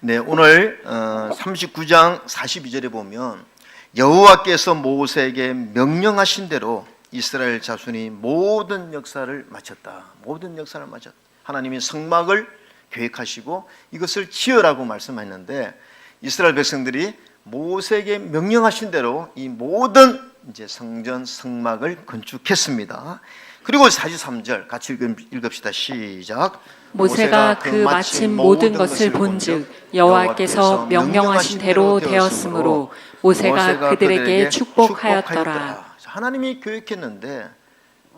네, 오늘 39장 42절에 보면 여호와께서 모세에게 명령하신 대로 이스라엘 자손이 모든 역사를 마쳤다. 모든 역사를 마쳤다. 하나님이 성막을 계획하시고 이것을 지으라고 말씀했는데 이스라엘 백성들이 모세에게 명령하신 대로 이 모든 이제 성전 성막을 건축했습니다. 그리고 43절 같이 읽읍시다. 시작. 모세가 그 마침 모든 것을 본즉 여호와께서 명령하신 대로 되었으므로 모세가 그들에게 축복하였더라. 하나님이 계획했는데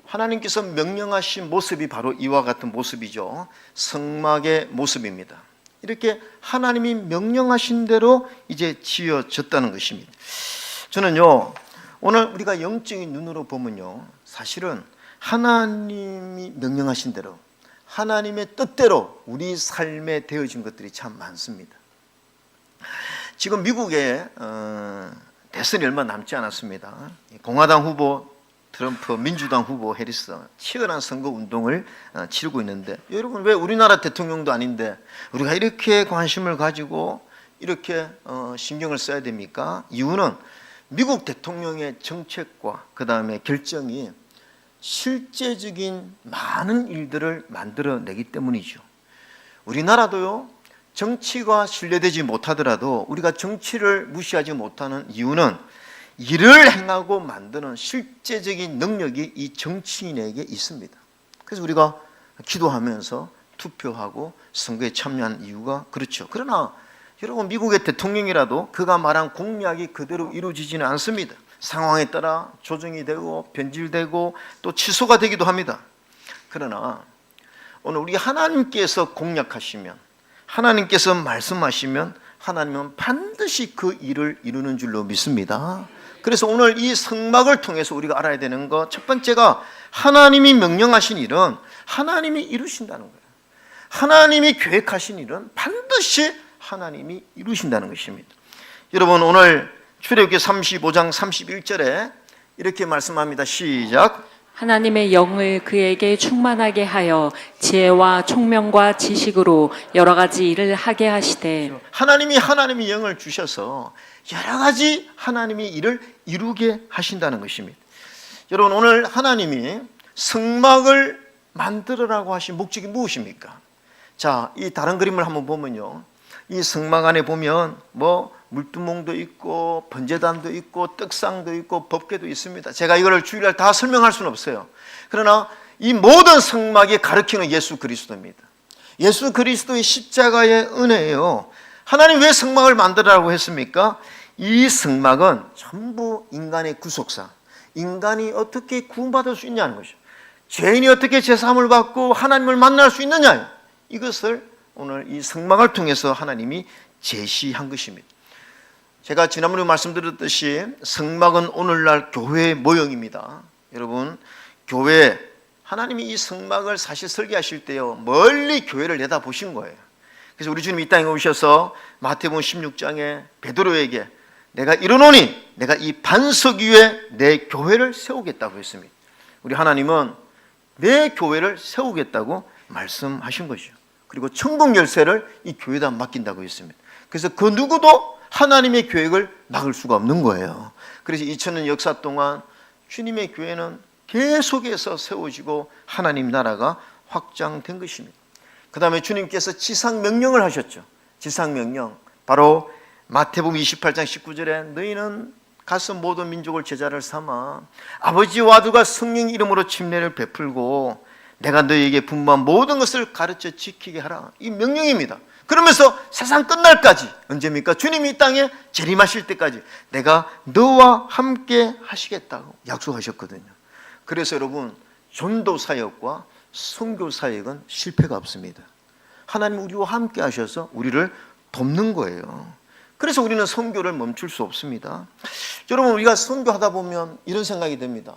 하나님께서 명령하신 모습이 바로 이와 같은 모습이죠. 성막의 모습입니다. 이렇게 하나님이 명령하신 대로 이제 지어졌다는 것입니다. 저는요, 오늘 우리가 영적인 눈으로 보면요, 사실은 하나님이 명령하신 대로 하나님의 뜻대로 우리 삶에 되어진 것들이 참 많습니다. 지금 미국에 대선이 얼마 남지 않았습니다. 공화당 후보 트럼프, 민주당 후보 해리스 치열한 선거 운동을 치르고 있는데, 여러분 왜 우리나라 대통령도 아닌데 우리가 이렇게 관심을 가지고 이렇게 신경을 써야 됩니까? 이유는 미국 대통령의 정책과 그 다음에 결정이 실제적인 많은 일들을 만들어내기 때문이죠. 우리나라도요, 정치가 신뢰되지 못하더라도 우리가 정치를 무시하지 못하는 이유는 일을 행하고 만드는 실제적인 능력이 이 정치인에게 있습니다. 그래서 우리가 기도하면서 투표하고 선거에 참여한 이유가 그렇죠. 그러나 여러분, 미국의 대통령이라도 그가 말한 공약이 그대로 이루어지지는 않습니다. 상황에 따라 조정이 되고 변질되고 또 취소가 되기도 합니다. 그러나 오늘 우리 하나님께서 공약하시면, 하나님께서 말씀하시면 하나님은 반드시 그 일을 이루는 줄로 믿습니다. 그래서 오늘 이 성막을 통해서 우리가 알아야 되는 것, 첫 번째가 하나님이 명령하신 일은 하나님이 이루신다는 거예요. 하나님이 계획하신 일은 반드시 하나님이 이루신다는 것입니다. 여러분, 오늘 출애굽기 35장 31절에 이렇게 말씀합니다. 시작. 하나님의 영을 그에게 충만하게 하여 지혜와 총명과 지식으로 여러 가지 일을 하게 하시되, 하나님이 영을 주셔서 여러 가지 하나님이 일을 이루게 하신다는 것입니다. 여러분, 오늘 하나님이 성막을 만들으라고 하신 목적이 무엇입니까? 자, 이 다른 그림을 한번 보면요, 이 성막 안에 보면 물두멍도 있고 번제단도 있고 떡상도 있고 법궤도 있습니다. 제가 이거를 주일날 다 설명할 수는 없어요. 그러나 이 모든 성막이 가리키는 예수 그리스도입니다. 예수 그리스도의 십자가의 은혜예요. 하나님 왜 성막을 만들라고 했습니까? 이 성막은 전부 인간의 구속사, 인간이 어떻게 구원받을 수 있냐는 것이죠. 죄인이 어떻게 제사함을 받고 하나님을 만날 수 있느냐, 이것을 오늘 이 성막을 통해서 하나님이 제시한 것입니다. 제가 지난번에 말씀드렸듯이 성막은 오늘날 교회의 모형입니다. 여러분, 교회, 하나님이 이 성막을 사실 설계하실 때요, 멀리 교회를 내다보신 거예요. 그래서 우리 주님 이 땅에 오셔서 마태복음 16장에 베드로에게 내가 이르노니 내가 이 반석 위에 내 교회를 세우겠다고 했습니다. 우리 하나님은 내 교회를 세우겠다고 말씀하신 것이죠. 그리고 천국 열쇠를 이 교회에다 맡긴다고 했습니다. 그래서 그 누구도 하나님의 계획을 막을 수가 없는 거예요. 그래서 2000년 역사 동안 주님의 교회는 계속해서 세워지고 하나님 나라가 확장된 것입니다. 그 다음에 주님께서 지상명령을 하셨죠. 지상명령, 바로 마태복음 28장 19절에 너희는 가서 모든 민족을 제자를 삼아 아버지와 아들과 성령 이름으로 침례를 베풀고 내가 너희에게 분부한 모든 것을 가르쳐 지키게 하라. 이 명령입니다. 그러면서 세상 끝날까지, 언제입니까? 주님이 이 땅에 재림하실 때까지 내가 너와 함께 하시겠다고 약속하셨거든요. 그래서 여러분, 전도 사역과 선교 사역은 실패가 없습니다. 하나님 우리와 함께 하셔서 우리를 돕는 거예요. 그래서 우리는 선교를 멈출 수 없습니다. 여러분, 우리가 선교하다 보면 이런 생각이 듭니다.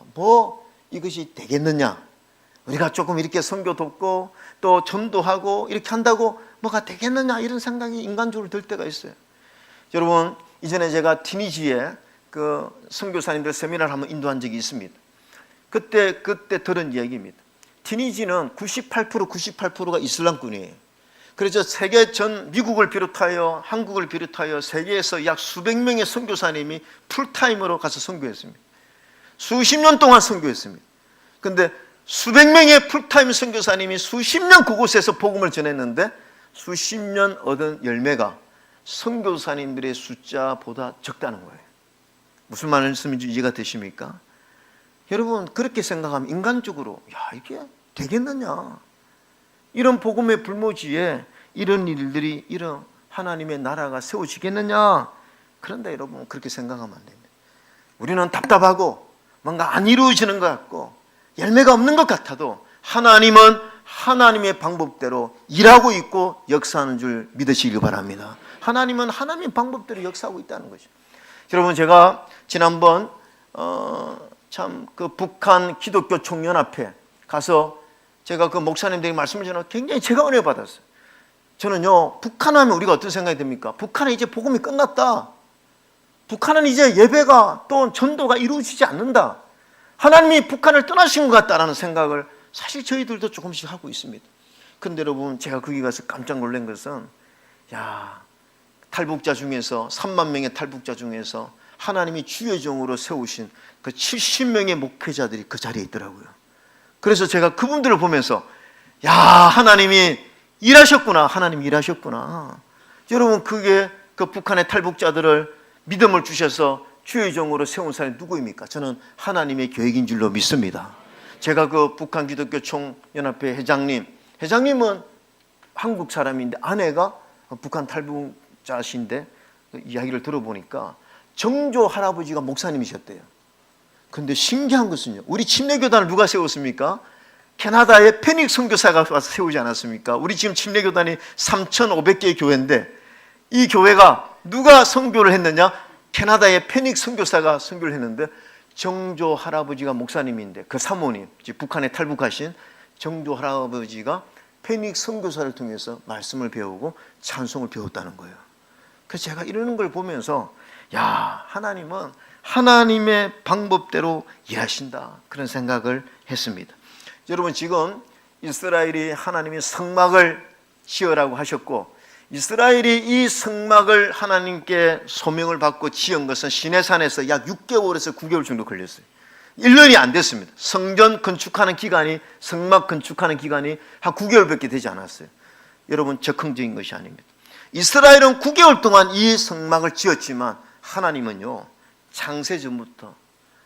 이것이 되겠느냐? 우리가 조금 이렇게 선교 돕고 또 전도하고 이렇게 한다고 뭐가 되겠느냐, 이런 생각이 인간적으로 들 때가 있어요. 여러분, 이전에 제가 티니지에 그 선교사님들 세미나를 한번 인도한 적이 있습니다. 그때 들은 이야기입니다. 티니지는 98%가 이슬람권이에요. 그래서 세계 전 미국을 비롯하여 한국을 비롯하여 세계에서 약 수백 명의 선교사님이 풀타임으로 가서 선교했습니다. 수십 년 동안 선교했습니다. 그런데 수백 명의 풀타임 선교사님이 수십 년 그곳에서 복음을 전했는데 수십 년 얻은 열매가 선교사님들의 숫자보다 적다는 거예요. 무슨 말씀인지 이해가 되십니까? 여러분, 그렇게 생각하면 인간적으로 이게 되겠느냐, 이런 복음의 불모지에 이런 일들이, 이런 하나님의 나라가 세워지겠느냐. 그런데 여러분, 그렇게 생각하면 안 됩니다. 우리는 답답하고 뭔가 안 이루어지는 것 같고 열매가 없는 것 같아도 하나님은 하나님의 방법대로 일하고 있고 역사하는 줄 믿으시기 바랍니다. 하나님은 하나님의 방법대로 역사하고 있다는 거죠. 여러분, 제가 지난번 참 그 북한 기독교 총연합회 가서 제가 그 목사님들이 말씀을 전하고 굉장히 제가 은혜 받았어요. 저는요, 북한 하면 우리가 어떤 생각이 듭니까? 북한은 이제 복음이 끝났다. 북한은 이제 예배가 또 전도가 이루어지지 않는다. 하나님이 북한을 떠나신 것 같다라는 생각을 사실 저희들도 조금씩 하고 있습니다. 그런데 여러분, 제가 거기 가서 깜짝 놀란 것은 탈북자 중에서 3만 명의 탈북자 중에서 하나님이 주의 종으로 세우신 그 70명의 목회자들이 그 자리에 있더라고요. 그래서 제가 그분들을 보면서 하나님이 일하셨구나. 하나님이 일하셨구나. 여러분, 그게 그 북한의 탈북자들을 믿음을 주셔서 주의 종으로 세운 사람이 누구입니까? 저는 하나님의 계획인 줄로 믿습니다. 제가 그 북한 기독교 총연합회 회장님은 한국 사람인데 아내가 북한 탈북자신데 이야기를 들어보니까 정조 할아버지가 목사님이셨대요. 그런데 신기한 것은요, 우리 침례교단을 누가 세웠습니까? 캐나다의 페닉 선교사가 와서 세우지 않았습니까? 우리 지금 침례교단이 3,500개의 교회인데 이 교회가 누가 선교를 했느냐? 캐나다의 페닉 선교사가 선교를 했는데 정조 할아버지가 목사님인데 그 사모님, 북한에 탈북하신 정조 할아버지가 페닉 선교사를 통해서 말씀을 배우고 찬송을 배웠다는 거예요. 그래서 제가 이러는 걸 보면서 하나님은 하나님의 방법대로 일하신다, 그런 생각을 했습니다. 여러분, 지금 이스라엘이 하나님의 성막을 지으라고 하셨고, 이스라엘이 이 성막을 하나님께 소명을 받고 지은 것은 시내산에서 약 6개월에서 9개월 정도 걸렸어요. 1년이 안 됐습니다. 성전 건축하는 기간이, 성막 건축하는 기간이 한 9개월밖에 되지 않았어요. 여러분, 적응적인 것이 아닙니다. 이스라엘은 9개월 동안 이 성막을 지었지만 하나님은요, 창세전부터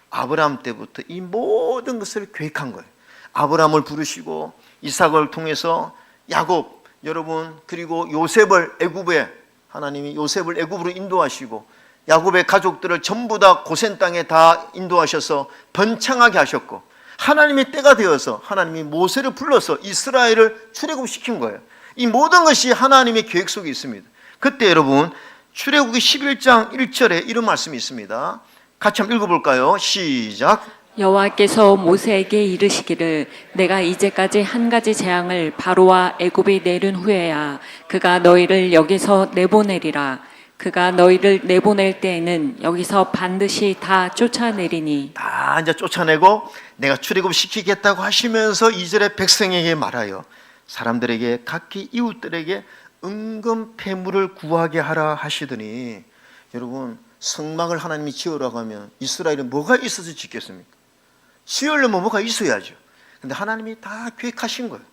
아브라함 때부터 이 모든 것을 계획한 거예요. 아브라함을 부르시고 이삭을 통해서 야곱, 여러분, 그리고 요셉을 애굽에, 하나님이 요셉을 애굽으로 인도하시고 야곱의 가족들을 전부 다 고센 땅에 다 인도하셔서 번창하게 하셨고, 하나님의 때가 되어서 하나님이 모세를 불러서 이스라엘을 출애굽시킨 거예요. 이 모든 것이 하나님의 계획 속에 있습니다. 그때 여러분, 출애굽기 11장 1절에 이런 말씀이 있습니다. 같이 한번 읽어볼까요? 시작. 여호와께서 모세에게 이르시기를 내가 이제까지 한 가지 재앙을 바로와 애굽에 내린 후에야 그가 너희를 여기서 내보내리라. 그가 너희를 내보낼 때에는 여기서 반드시 다 쫓아내리니. 다 이제 쫓아내고 내가 출애굽시키겠다고 하시면서 2절에 백성에게 말하여 사람들에게 각기 이웃들에게 은금 패물을 구하게 하라 하시더니, 여러분, 성막을 하나님이 지으라고 하면 이스라엘은 뭐가 있어서 짓겠습니까? 지으려면 뭐가 있어야죠. 근데 하나님이 다 계획하신 거예요.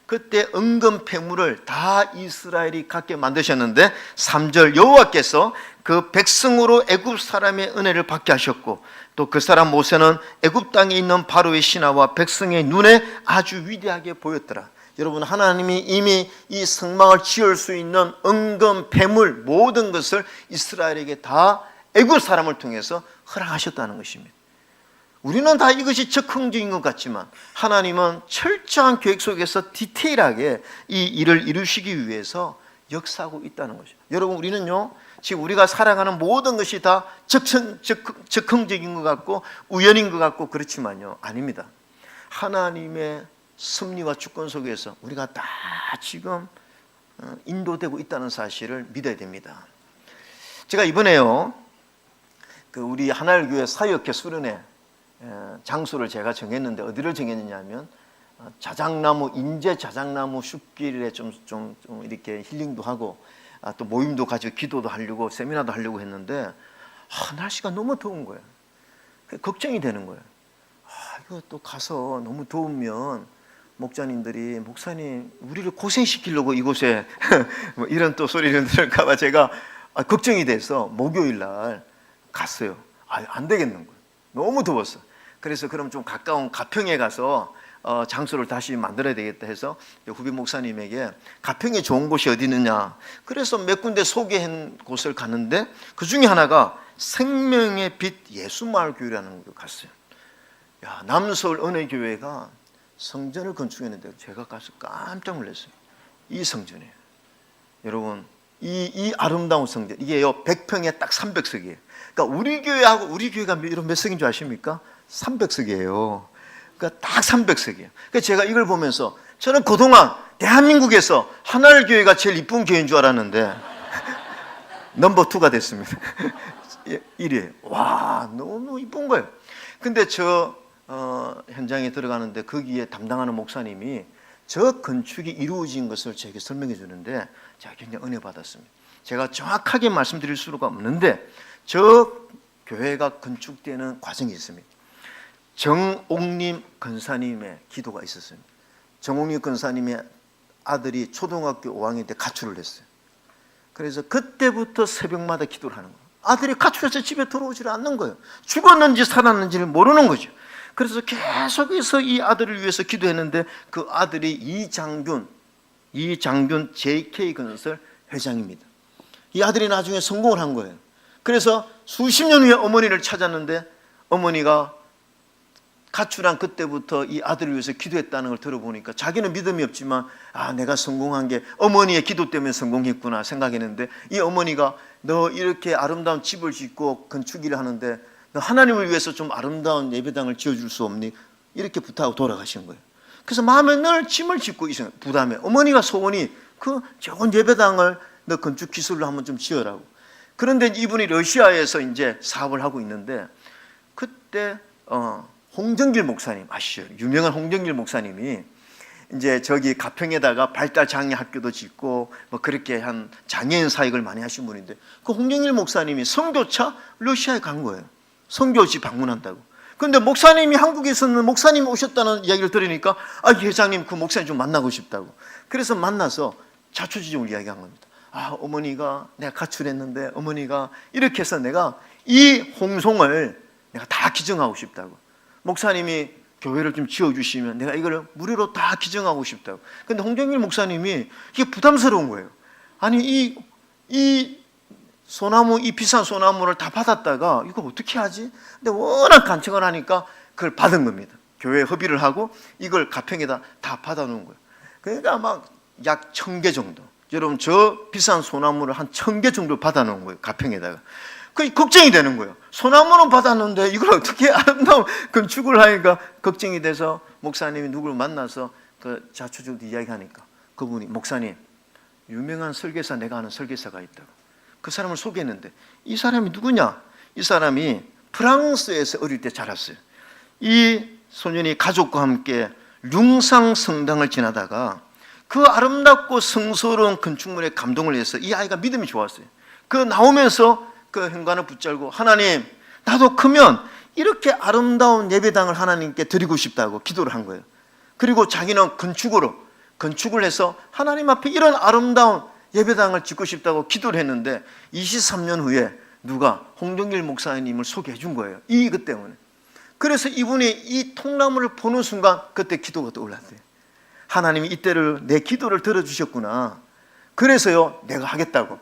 그때 은금 패물을 다 이스라엘이 갖게 만드셨는데 3절, 여호와께서 그 백성으로 애굽 사람의 은혜를 받게 하셨고 또 그 사람 모세는 애굽 땅에 있는 바로의 신하와 백성의 눈에 아주 위대하게 보였더라. 여러분, 하나님이 이미 이 성막을 지을 수 있는 은금, 패물 모든 것을 이스라엘에게 다 애굽 사람을 통해서 허락하셨다는 것입니다. 우리는 다 이것이 적응적인 것 같지만 하나님은 철저한 계획 속에서 디테일하게 이 일을 이루시기 위해서 역사하고 있다는 것이죠. 여러분, 우리는요, 지금 우리가 살아가는 모든 것이 다 적응적인 것 같고 우연인 것 같고 그렇지만요, 아닙니다. 하나님의 섭리와 주권 속에서 우리가 다 지금 인도되고 있다는 사실을 믿어야 됩니다. 제가 이번에요, 그 우리 하나일교회 사역회 수련회 장소를 제가 정했는데 어디를 정했느냐면 자작나무, 인제 자작나무 숲길에 좀 이렇게 힐링도 하고 또 모임도 가지고 기도도 하려고 세미나도 하려고 했는데 날씨가 너무 더운 거예요. 걱정이 되는 거예요. 이거 또 가서 너무 더우면 목자님들이 목사님 우리를 고생시키려고 이곳에 뭐 이런 또 소리를 들을까봐 제가 걱정이 돼서 목요일 날 갔어요. 안 되겠는 거예요. 너무 더웠어. 그래서 그럼 좀 가까운 가평에 가서 장소를 다시 만들어야 되겠다 해서 후배 목사님에게 가평에 좋은 곳이 어디 있느냐, 그래서 몇 군데 소개한 곳을 갔는데 그 중에 하나가 생명의 빛 예수마을교회라는 곳을 갔어요. 남서울 어느 교회가 성전을 건축했는데 제가 가서 깜짝 놀랐어요. 이 성전이에요. 여러분, 이 아름다운 성전, 이게요 100평에 딱 300석이에요. 그러니까 우리 교회하고 우리 교회가 몇 석인 줄 아십니까? 300석이에요. 그러니까 딱 300석이에요. 그러니까 제가 이걸 보면서 저는 그동안 대한민국에서 하나일교회가 제일 이쁜 교회인 줄 알았는데 넘버 2가 됐습니다. 1위에요. 와, 너무 이쁜 거예요. 근데 저 현장에 들어가는데 거기에 담당하는 목사님이 저 건축이 이루어진 것을 제게 설명해 주는데 제가 굉장히 은혜 받았습니다. 제가 정확하게 말씀드릴 수가 없는데 저 교회가 건축되는 과정이 있습니다. 정옥림 권사님의 기도가 있었습니다. 정옥림 권사님의 아들이 초등학교 5학년 때 가출을 했어요. 그래서 그때부터 새벽마다 기도를 하는 거예요. 아들이 가출해서 집에 들어오질 않는 거예요. 죽었는지 살았는지를 모르는 거죠. 그래서 계속해서 이 아들을 위해서 기도했는데 그 아들이 이장균 JK건설 회장입니다. 이 아들이 나중에 성공을 한 거예요. 그래서 수십 년 후에 어머니를 찾았는데 어머니가 가출한 그때부터 이 아들을 위해서 기도했다는 걸 들어보니까 자기는 믿음이 없지만 내가 성공한 게 어머니의 기도 때문에 성공했구나 생각했는데, 이 어머니가 너 이렇게 아름다운 집을 짓고 건축일을 하는데 너 하나님을 위해서 좀 아름다운 예배당을 지어줄 수 없니? 이렇게 부탁하고 돌아가신 거예요. 그래서 마음에 늘 짐을 짓고 있어요. 부담에 어머니가 소원이 그 좋은 예배당을 너 건축 기술로 한번 좀 지어라고. 그런데 이분이 러시아에서 이제 사업을 하고 있는데 그때 홍정길 목사님 아시죠? 유명한 홍정길 목사님이 이제 저기 가평에다가 발달 장애 학교도 짓고 뭐 그렇게 한 장애인 사역을 많이 하신 분인데 그 홍정길 목사님이 선교차 러시아에 간 거예요. 선교지 방문한다고. 그런데 목사님이 한국에서는 목사님이 오셨다는 이야기를 들으니까 회장님 그 목사님 좀 만나고 싶다고. 그래서 만나서 자초지종을 이야기한 겁니다. 어머니가 내가 가출했는데 어머니가 이렇게 해서 내가 이 홍송을 내가 다 기증하고 싶다고. 목사님이 교회를 좀 지어주시면 내가 이걸 무료로 다 기증하고 싶다고. 근데 홍정길 목사님이 이게 부담스러운 거예요. 아니 이 소나무, 이 비싼 소나무를 다 받았다가 이거 어떻게 하지? 근데 워낙 간청을 하니까 그걸 받은 겁니다. 교회에 협의를 하고 이걸 가평에다 다 받아놓은 거예요. 그러니까 막 약 1000개 정도. 여러분 저 비싼 소나무를 한 1000개 정도 받아놓은 거예요. 가평에다가. 그 걱정이 되는 거예요. 소나무는 받았는데 이걸 어떻게 아름다운 건축을 하니까 걱정이 돼서 목사님이 누구를 만나서 그 자초지종도 이야기하니까 그분이 목사님 유명한 설계사 내가 아는 설계사가 있다고. 그 사람을 소개했는데 이 사람이 누구냐? 이 사람이 프랑스에서 어릴 때 자랐어요. 이 소년이 가족과 함께 룽상 성당을 지나다가 그 아름답고 성스러운 건축물에 감동을 해서 이 아이가 믿음이 좋았어요. 그 나오면서 그 현관을 붙잡고 하나님 나도 크면 이렇게 아름다운 예배당을 하나님께 드리고 싶다고 기도를 한 거예요. 그리고 자기는 건축을 해서 하나님 앞에 이런 아름다운 예배당을 짓고 싶다고 기도를 했는데 23년 후에 누가 홍정길 목사님을 소개해 준 거예요. 이것 때문에. 그래서 이분이 이 통나무를 보는 순간 그때 기도가 떠올랐대요. 하나님이 이때를 내 기도를 들어주셨구나. 그래서요 내가 하겠다고,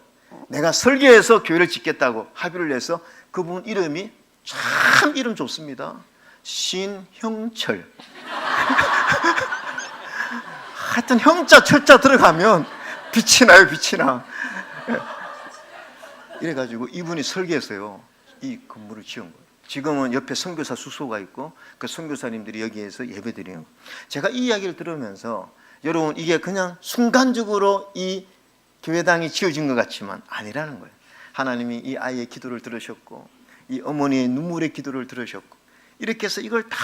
내가 설계해서 교회를 짓겠다고 합의를 해서 그분 이름이 참 이름 좋습니다. 신형철. 하여튼 형자 철자 들어가면 빛이 나요. 빛이 나. 이래가지고 이분이 설계해서요 이 건물을 지은 거예요. 지금은 옆에 선교사 숙소가 있고 그 선교사님들이 여기에서 예배드리는 거예요. 제가 이 이야기를 들으면서 여러분 이게 그냥 순간적으로 이 교회당이 지어진 것 같지만 아니라는 거예요. 하나님이 이 아이의 기도를 들으셨고 이 어머니의 눈물의 기도를 들으셨고 이렇게 해서 이걸 다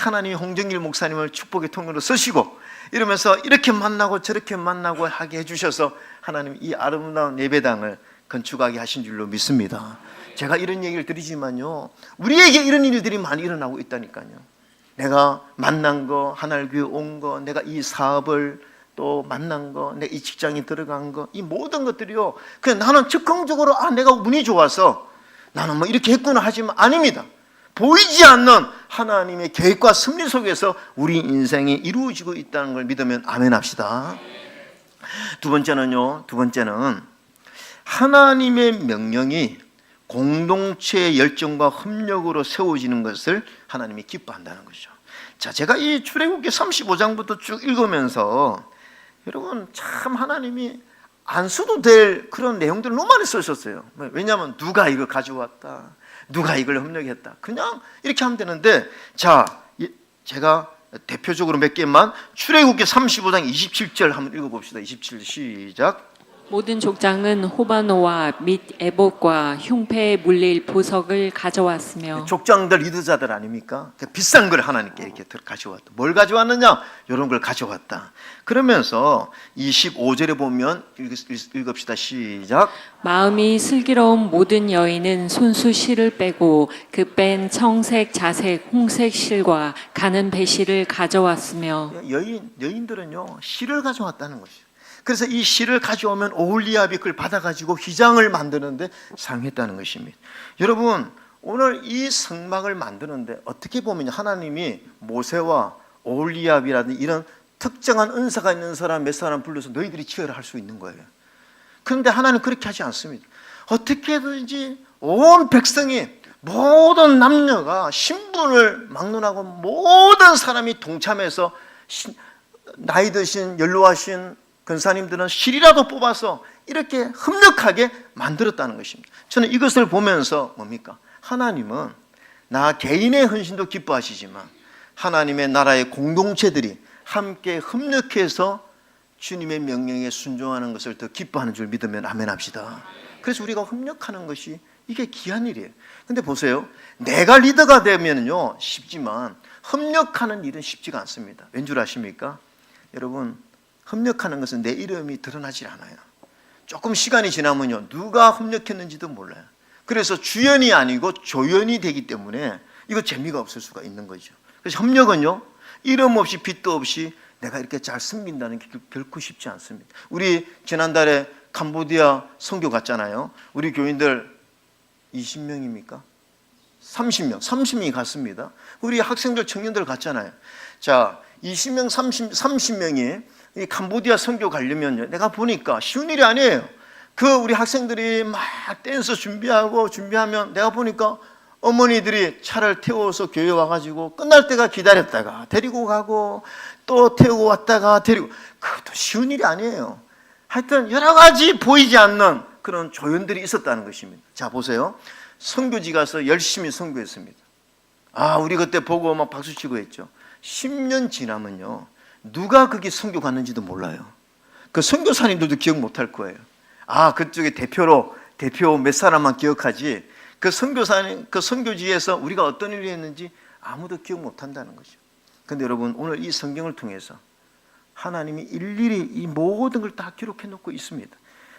하나님이 홍정길 목사님을 축복의 통로로 쓰시고 이러면서 이렇게 만나고 저렇게 만나고 하게 해주셔서 하나님 이 아름다운 예배당을 건축하게 하신 줄로 믿습니다. 제가 이런 얘기를 드리지만요, 우리에게 이런 일들이 많이 일어나고 있다니까요. 내가 만난 거, 하늘교회 온 거, 내가 이 사업을 또 만난 거, 내가 이 직장에 들어간 거, 이 모든 것들이요, 그냥 나는 즉흥적으로 내가 운이 좋아서 나는 뭐 이렇게 했구나 하지만 아닙니다. 보이지 않는 하나님의 계획과 섭리 속에서 우리 인생이 이루어지고 있다는 걸 믿으면 아멘 합시다. 두 번째는 하나님의 명령이 공동체의 열정과 협력으로 세워지는 것을 하나님이 기뻐한다는 것이죠. 자, 제가 이 출애굽기 35장부터 쭉 읽으면서 여러분 참 하나님이 안 써도 될 그런 내용들을 너무 많이 쓰셨어요. 왜냐하면 누가 이걸 가져왔다, 누가 이걸 협력했다, 그냥 이렇게 하면 되는데, 자, 제가 대표적으로 몇 개만 출애굽기 35장 27절 한번 읽어봅시다. 27 시작. 모든 족장은 호바노와 및 에봇과 흉패에 물릴 보석을 가져왔으며. 족장들 리더자들 아닙니까? 비싼 걸 하나님께 이렇게 가져왔다. 뭘 가져왔느냐? 이런 걸 가져왔다. 그러면서 25절에 보면 읽읍시다. 시작. 마음이 슬기로운 모든 여인은 손수 실을 빼고 그 뺀 청색, 자색, 홍색 실과 가는 배실을 가져왔으며. 여인들은요 실을 가져왔다는 것이죠. 그래서 이 실을 가져오면 오홀리압이 그걸 받아가지고 휘장을 만드는데 사용했다는 것입니다. 여러분, 오늘 이 성막을 만드는데 어떻게 보면 하나님이 모세와 오홀리압이라든지 이런 특정한 은사가 있는 사람 몇 사람 불러서 너희들이 지으라 할 수 있는 거예요. 그런데 하나님은 그렇게 하지 않습니다. 어떻게든지 온 백성이, 모든 남녀가 신분을 막론하고 모든 사람이 동참해서 나이 드신 연로하신 권사님들은 실이라도 뽑아서 이렇게 협력하게 만들었다는 것입니다. 저는 이것을 보면서 뭡니까? 하나님은 나 개인의 헌신도 기뻐하시지만 하나님의 나라의 공동체들이 함께 협력해서 주님의 명령에 순종하는 것을 더 기뻐하는 줄 믿으면 아멘 합시다. 그래서 우리가 협력하는 것이 이게 귀한 일이에요. 근데 보세요, 내가 리더가 되면요 쉽지만 협력하는 일은 쉽지가 않습니다. 왠 줄 아십니까? 여러분, 협력하는 것은 내 이름이 드러나지 않아요. 조금 시간이 지나면요 누가 협력했는지도 몰라요. 그래서 주연이 아니고 조연이 되기 때문에 이거 재미가 없을 수가 있는 거죠. 그래서 협력은요 이름 없이 빚도 없이 내가 이렇게 잘 섬긴다는 게 결코 쉽지 않습니다. 우리 지난달에 캄보디아 선교 갔잖아요. 우리 교인들 20명입니까? 30명이 갔습니다. 우리 학생들 청년들 갔잖아요. 자, 20명 30명이 이 캄보디아 선교 가려면요 내가 보니까 쉬운 일이 아니에요. 우리 학생들이 막 댄스 준비하면 내가 보니까 어머니들이 차를 태워서 교회 와가지고 끝날 때가 기다렸다가 데리고 가고 또 태우고 왔다가 데리고, 그것도 쉬운 일이 아니에요. 하여튼 여러 가지 보이지 않는 그런 조연들이 있었다는 것입니다. 자, 보세요. 선교지 가서 열심히 선교했습니다. 우리 그때 보고 막 박수치고 했죠. 10년 지나면요 누가 거기 선교 갔는지도 몰라요. 그 선교사님들도 기억 못할 거예요. 그쪽에 대표 몇 사람만 기억하지 그 선교사님, 그 선교지에서 우리가 어떤 일을 했는지 아무도 기억 못한다는 거죠. 그런데 여러분, 오늘 이 성경을 통해서 하나님이 일일이 이 모든 걸 다 기록해 놓고 있습니다.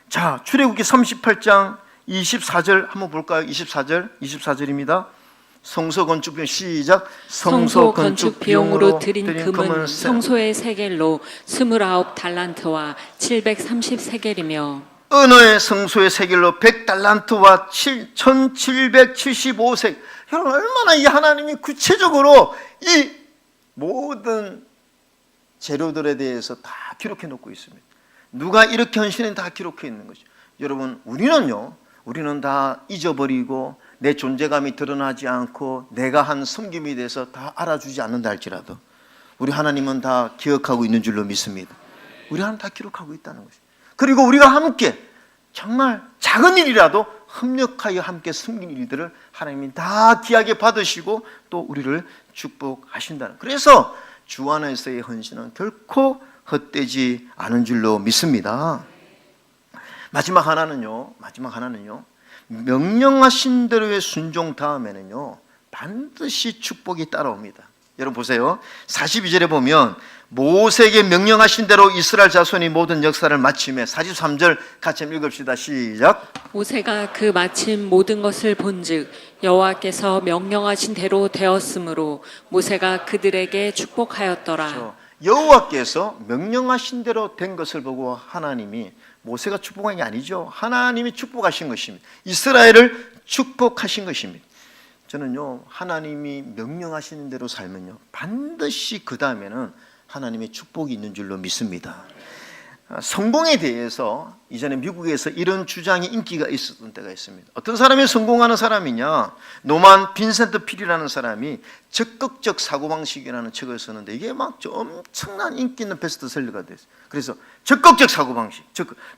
자, 출애굽기 38장 24절 한번 볼까요? 24절입니다. 성소 건축 비용 시작. 성소 건축 비용으로 드린 금은 성소의 세겔로 29달란트와 730세겔이며 은호의 성소의 세겔로 100달란트와 1775세겔. 여러분, 얼마나 이 하나님이 구체적으로 이 모든 재료들에 대해서 다 기록해 놓고 있습니다. 누가 이렇게 헌신했는지 다 기록해 있는 거죠. 여러분, 우리는 다 잊어버리고 내 존재감이 드러나지 않고 내가 한 섬김에 대해서 다 알아주지 않는다 할지라도 우리 하나님은 다 기억하고 있는 줄로 믿습니다. 우리 하나님 다 기록하고 있다는 것이죠. 그리고 우리가 함께 정말 작은 일이라도 협력하여 함께 섬긴 일들을 하나님이 다 귀하게 받으시고 또 우리를 축복하신다는, 그래서 주 안에서의 헌신은 결코 헛되지 않은 줄로 믿습니다. 마지막 하나는요 명령하신 대로의 순종 다음에는요 반드시 축복이 따라옵니다. 여러분 보세요. 42절에 보면 모세에게 명령하신 대로 이스라엘 자손이 모든 역사를 마침에 43절 같이 한번 읽읍시다. 시작. 모세가 그 마침 모든 것을 본즉 여호와께서 명령하신 대로 되었으므로 모세가 그들에게 축복하였더라. 여호와께서 명령하신 대로 된 것을 보고 하나님이 모세가 축복한 게 아니죠. 하나님이 축복하신 것입니다. 이스라엘을 축복하신 것입니다. 저는요, 하나님이 명령하시는 대로 살면요, 반드시 그 다음에는 하나님의 축복이 있는 줄로 믿습니다. 성공에 대해서 이전에 미국에서 이런 주장이 인기가 있었던 때가 있습니다. 어떤 사람이 성공하는 사람이냐? 노만 빈센트 필이라는 사람이 적극적 사고방식이라는 책을 썼는데 이게 막 엄청난 인기 있는 베스트셀러가 됐어요. 그래서 적극적 사고방식.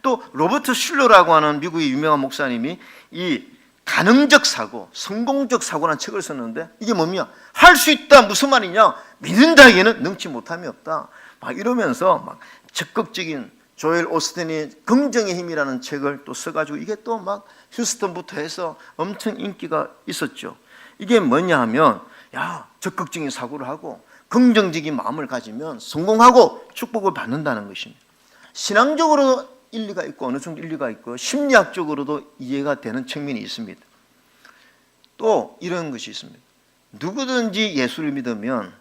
또 로버트 슐러라고 하는 미국의 유명한 목사님이 이 가능적 사고, 성공적 사고라는 책을 썼는데 이게 뭡니까? 할 수 있다. 무슨 말이냐? 믿는다에게는 능치 못함이 없다. 막 이러면서 막 적극적인 조엘 오스틴이 긍정의 힘이라는 책을 또 써가지고 이게 또 막 휴스턴부터 해서 엄청 인기가 있었죠. 이게 뭐냐 하면 야, 적극적인 사고를 하고 긍정적인 마음을 가지면 성공하고 축복을 받는다는 것입니다. 신앙적으로 일리가 있고 어느 정도 일리가 있고 심리학적으로도 이해가 되는 측면이 있습니다. 또 이런 것이 있습니다. 누구든지 예수를 믿으면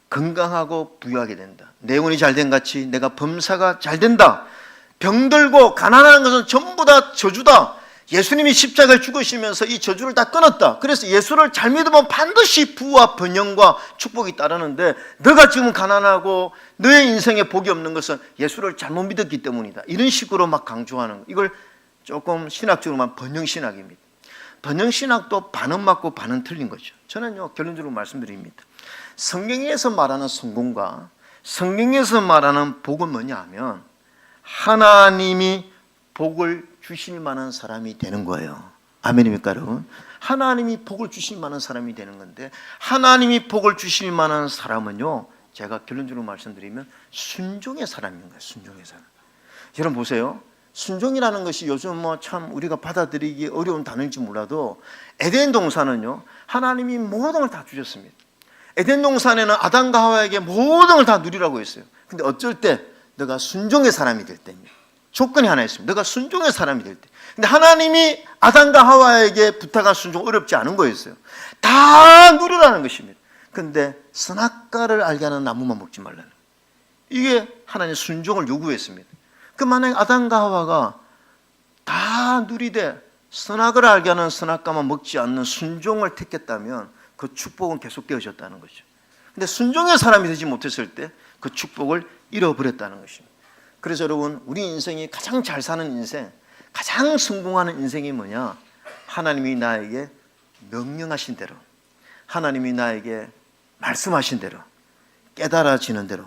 건강하고 부유하게 된다. 내 운이 잘된 같이 내가 범사가 잘 된다. 병들고 가난한 것은 전부 다 저주다. 예수님이 십자가를 죽으시면서 이 저주를 다 끊었다. 그래서 예수를 잘 믿으면 반드시 부와 번영과 축복이 따르는데 너가 지금 가난하고 너의 인생에 복이 없는 것은 예수를 잘못 믿었기 때문이다. 이런 식으로 막 강조하는 거. 이걸 조금 신학적으로만 번영신학입니다. 번영신학도 반은 맞고 반은 틀린 거죠. 저는요, 결론적으로 말씀드립니다. 성경에서 말하는 성공과 성경에서 말하는 복은 뭐냐 하면 하나님이 복을 주실 만한 사람이 되는 거예요. 아멘입니까 여러분? 하나님이 복을 주실 만한 사람이 되는 건데 하나님이 복을 주실 만한 사람은요, 제가 결론적으로 말씀드리면 순종의 사람인 거예요. 순종의 사람. 여러분 보세요. 순종이라는 것이 요즘 뭐 참 우리가 받아들이기 어려운 단어인지 몰라도 에덴 동산은요, 하나님이 모든 걸 다 주셨습니다. 에덴 동산에는 아담과 하와에게 모든 걸 다 누리라고 했어요. 근데 어쩔 때 너가 순종의 사람이 될 때입니다. 조건이 하나 있습니다. 너가 순종의 사람이 될 때. 근데 하나님이 아담과 하와에게 부탁한 순종 어렵지 않은 거였어요. 다 누리라는 것입니다. 근데 선악과를 알게 하는 나무만 먹지 말라는, 이게 하나님의 순종을 요구했습니다. 그 만약에 아담과 하와가 다 누리되 선악을 알게 하는 선악과만 먹지 않는 순종을 택했다면 그 축복은 계속되어졌다는 거죠. 근데 순종의 사람이 되지 못했을 때 그 축복을 잃어버렸다는 것입니다. 그래서 여러분, 우리 인생이 가장 잘 사는 인생, 가장 성공하는 인생이 뭐냐? 하나님이 나에게 명령하신 대로, 하나님이 나에게 말씀하신 대로, 깨달아지는 대로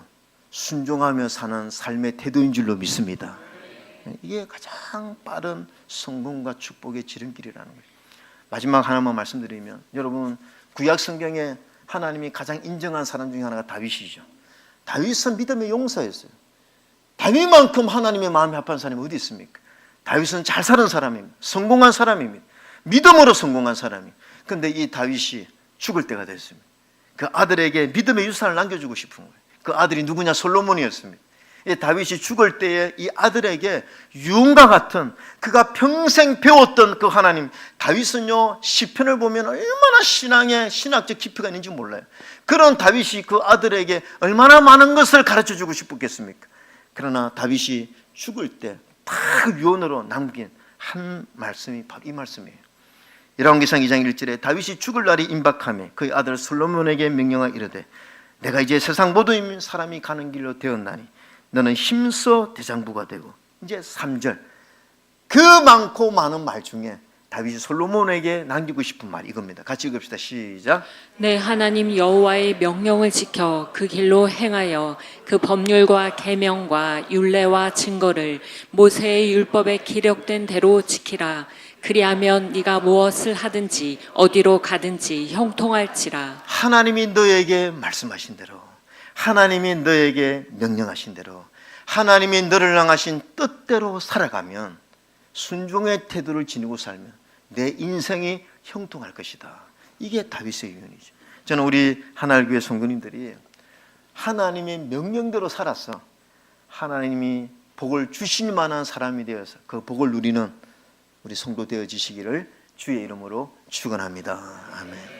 순종하며 사는 삶의 태도인 줄로 믿습니다. 이게 가장 빠른 성공과 축복의 지름길이라는 거예요. 마지막 하나만 말씀드리면, 여러분 구약 성경에 하나님이 가장 인정한 사람 중에 하나가 다윗이죠. 다윗은 믿음의 용사였어요. 다윗만큼 하나님의 마음이 합한 사람이 어디 있습니까? 다윗은 잘 사는 사람입니다. 성공한 사람입니다. 믿음으로 성공한 사람입니다. 그런데 이 다윗이 죽을 때가 됐습니다. 그 아들에게 믿음의 유산을 남겨주고 싶은 거예요. 그 아들이 누구냐? 솔로몬이었습니다. 다윗이 죽을 때에 이 아들에게 유언과 같은, 그가 평생 배웠던 그 하나님, 다윗은요 시편을 보면 얼마나 신학적 깊이가 있는지 몰라요. 그런 다윗이 그 아들에게 얼마나 많은 것을 가르쳐주고 싶었겠습니까? 그러나 다윗이 죽을 때 딱 유언으로 남긴 한 말씀이 바로 이 말씀이에요. 열왕기상 2장 1절에 다윗이 죽을 날이 임박하매 그의 아들 솔로몬에게 명령하여 이르되 내가 이제 세상 모든 사람이 가는 길로 되었나니 너는 힘써 대장부가 되고. 이제 3절, 그 많고 많은 말 중에 다윗이 솔로몬에게 남기고 싶은 말이 이겁니다. 같이 읽읍시다. 시작. 내 하나님 여호와의 명령을 지켜 그 길로 행하여 그 법률과 계명과 율례와 증거를 모세의 율법에 기록된 대로 지키라. 그리하면 네가 무엇을 하든지 어디로 가든지 형통할지라. 하나님이 너에게 말씀하신 대로, 하나님이 너에게 명령하신 대로, 하나님이 너를 향하신 뜻대로 살아가면, 순종의 태도를 지니고 살면 내 인생이 형통할 것이다. 이게 다윗의 유언이죠. 저는 우리 하나님교회 성도님들이 하나님의 명령대로 살아서 하나님이 복을 주실 만한 사람이 되어서 그 복을 누리는 우리 성도 되어지시기를 주의 이름으로 축원합니다. 아멘.